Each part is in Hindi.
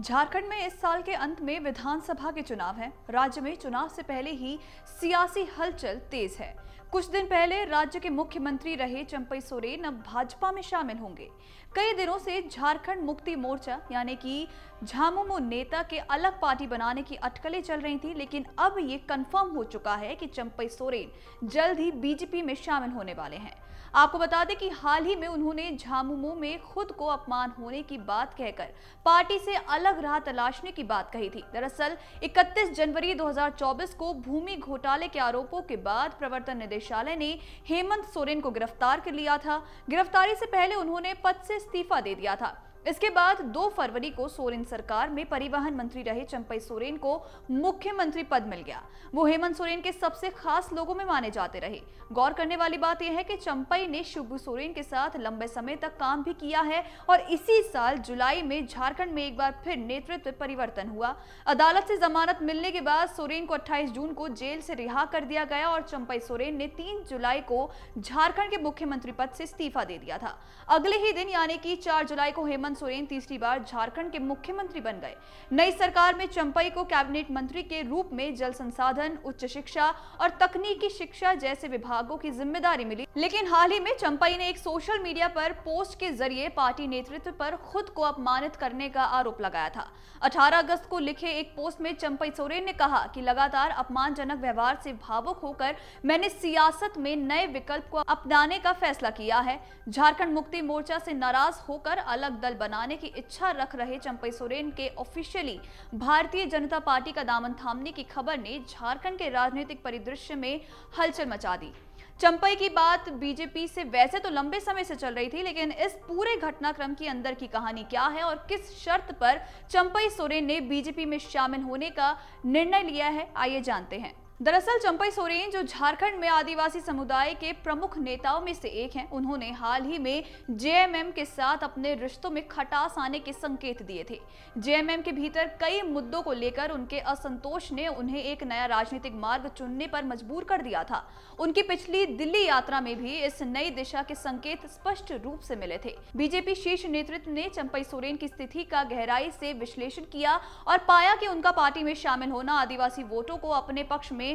झारखंड में इस साल के अंत में विधानसभा के चुनाव हैं। राज्य में चुनाव से पहले ही सियासी हलचल तेज है। कुछ दिन पहले राज्य के मुख्यमंत्री रहे चंपई सोरेन अब भाजपा में शामिल होंगे। कई दिनों से झारखंड मुक्ति मोर्चा यानी कि झामुमो नेता के अलग पार्टी बनाने की अटकलें चल रही थी, लेकिन अब ये कंफर्म हो चुका है कि चंपई सोरेन जल्द ही बीजेपी में शामिल होने वाले हैं। आपको बता दें कि हाल ही में उन्होंने झामुमो में खुद को अपमान होने की बात कहकर पार्टी से अलग राह तलाशने की बात कही थी। दरअसल 31 जनवरी 2024 को भूमि घोटाले के आरोपों के बाद प्रवर्तन निदेशालय ने हेमंत सोरेन को गिरफ्तार कर लिया था। गिरफ्तारी से पहले उन्होंने पद से इस्तीफा दे दिया था। इसके बाद 2 फरवरी को सोरेन सरकार में परिवहन मंत्री रहे चंपई सोरेन को मुख्यमंत्री पद मिल गया। वो हेमंत सोरेन के सबसे खास लोगों में माने जाते रहे। गौर करने वाली बात यह है कि चंपई ने शिबू सोरेन के साथ लंबे समय तक काम भी किया है और इसी साल जुलाई में झारखंड में एक बार फिर नेतृत्व परिवर्तन हुआ। अदालत से जमानत मिलने के बाद सोरेन को 28 जून को जेल से रिहा कर दिया गया और चंपई सोरेन ने 3 जुलाई को झारखंड के मुख्यमंत्री पद से इस्तीफा दे दिया था। अगले ही दिन यानी कि 4 जुलाई को हेमंत सोरेन तीसरी बार झारखंड के मुख्यमंत्री बन गए। नई सरकार में चंपई को कैबिनेट मंत्री के रूप में जल संसाधन, उच्च शिक्षा और तकनीकी शिक्षा जैसे विभागों की जिम्मेदारी मिली। लेकिन हाल ही में चंपई ने एक सोशल मीडिया पर पोस्ट के जरिए पार्टी नेतृत्व पर खुद को अपमानित करने का आरोप लगाया था। 18 अगस्त को लिखे एक पोस्ट में चंपई सोरेन ने कहा कि लगातार अपमानजनक व्यवहार से भावुक होकर मैंने सियासत में नए विकल्प को अपनाने का फैसला किया है। झारखंड मुक्ति मोर्चा से नाराज होकर अलग दल बनाने की इच्छा रख रहे चंपई सोरेन के ऑफिशियली भारतीय जनता पार्टी का दामन थामने की खबर ने झारखंड के राजनीतिक परिदृश्य में हलचल मचा दी। चंपई की बात बीजेपी से वैसे तो लंबे समय से चल रही थी, लेकिन इस पूरे घटनाक्रम की अंदर की कहानी क्या है और किस शर्त पर चंपई सोरेन ने बीजेपी में शामिल होने का निर्णय लिया है, आइए जानते हैं। दरअसल चंपई सोरेन जो झारखंड में आदिवासी समुदाय के प्रमुख नेताओं में से एक हैं, उन्होंने हाल ही में जेएमएम के साथ अपने रिश्तों में खटास आने के संकेत दिए थे। जेएमएम के भीतर कई मुद्दों को लेकर उनके असंतोष ने उन्हें एक नया राजनीतिक मार्ग चुनने पर मजबूर कर दिया था। उनकी पिछली दिल्ली यात्रा में भी इस नई दिशा के संकेत स्पष्ट रूप से मिले थे। बीजेपी शीर्ष नेतृत्व ने चंपई सोरेन की स्थिति का गहराई से विश्लेषण किया और पाया कि उनका पार्टी में शामिल होना आदिवासी वोटों को अपने पक्ष में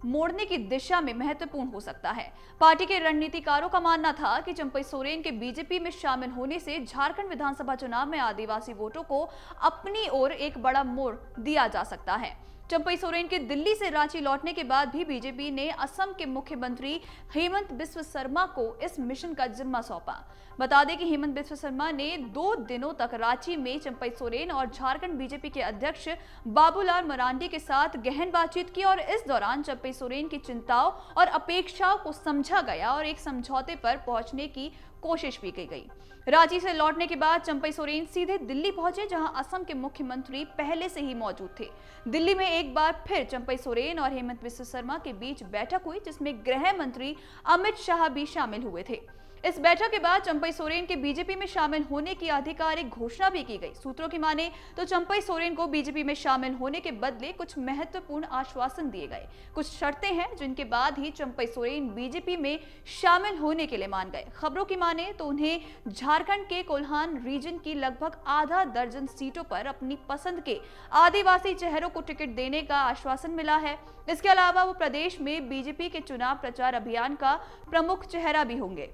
मोड़ने की दिशा में महत्वपूर्ण हो सकता है। पार्टी के रणनीतिकारों का मानना था कि चंपई सोरेन के बीजेपी में शामिल होने से झारखंड विधानसभा चुनाव में आदिवासी वोटों को अपनी ओर एक बड़ा मोड़ दिया जा सकता है। चंपई सोरेन के दिल्ली से रांची लौटने के बाद भी बीजेपी ने असम के मुख्यमंत्री हेमंत बिस्व शर्मा को इस मिशन का जिम्मा सौंपा। बता दें कि हेमंत बिस्व शर्मा ने 2 दिनों तक रांची में चंपई सोरेन और झारखंड बीजेपी के अध्यक्ष बाबूलाल मरांडी के साथ गहन बातचीत की और इस दौरान चंपई सोरेन की चिंताओं और अपेक्षाओं को समझा गया और एक समझौते पर पहुंचने की कोशिश भी की गई। रांची से लौटने के बाद चंपई सोरेन सीधे दिल्ली पहुंचे, जहां असम के मुख्यमंत्री पहले से ही मौजूद थे। दिल्ली में एक बार फिर चंपई सोरेन और हेमंत बिस्व शर्मा के बीच बैठक हुई, जिसमें गृह मंत्री अमित शाह भी शामिल हुए थे। इस बैठक के बाद चंपई सोरेन के बीजेपी में शामिल होने की आधिकारिक घोषणा भी की गई। सूत्रों की माने तो चंपई सोरेन को बीजेपी में शामिल होने के बदले कुछ महत्वपूर्ण आश्वासन दिए गए। कुछ शर्तें हैं जिनके बाद ही चंपई सोरेन बीजेपी में शामिल होने के लिए मान गए। खबरों की माने तो उन्हें झारखंड के कोल्हान रीजन की लगभग आधा दर्जन सीटों पर अपनी पसंद के आदिवासी चेहरों को टिकट देने का आश्वासन मिला है। इसके अलावा वो प्रदेश में बीजेपी के चुनाव प्रचार अभियान का प्रमुख चेहरा भी होंगे।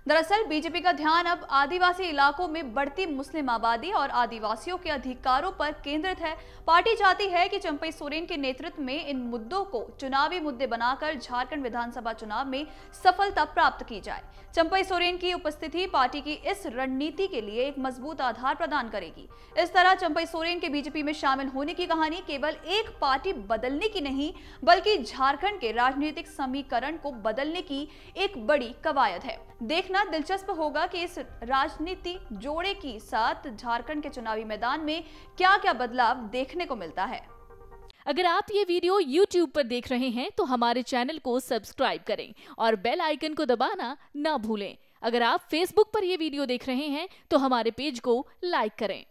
दरअसल बीजेपी का ध्यान अब आदिवासी इलाकों में बढ़ती मुस्लिम आबादी और आदिवासियों के अधिकारों पर केंद्रित है। पार्टी चाहती है कि चंपई सोरेन के नेतृत्व में इन मुद्दों को चुनावी मुद्दे बनाकर झारखंड विधानसभा चुनाव में सफलता प्राप्त की जाए। चंपई सोरेन की उपस्थिति पार्टी की इस रणनीति के लिए एक मजबूत आधार प्रदान करेगी। इस तरह चंपई सोरेन के बीजेपी में शामिल होने की कहानी केवल एक पार्टी बदलने की नहीं, बल्कि झारखंड के राजनीतिक समीकरण को बदलने की एक बड़ी कवायद है। देखना दिलचस्प होगा कि इस राजनीति जोड़े के साथ झारखंड के चुनावी मैदान में क्या-क्या बदलाव देखने को मिलता है। अगर आप ये वीडियो YouTube पर देख रहे हैं तो हमारे चैनल को सब्सक्राइब करें और बेल आइकन को दबाना ना भूलें। अगर आप Facebook पर ये वीडियो देख रहे हैं तो हमारे पेज को लाइक करें।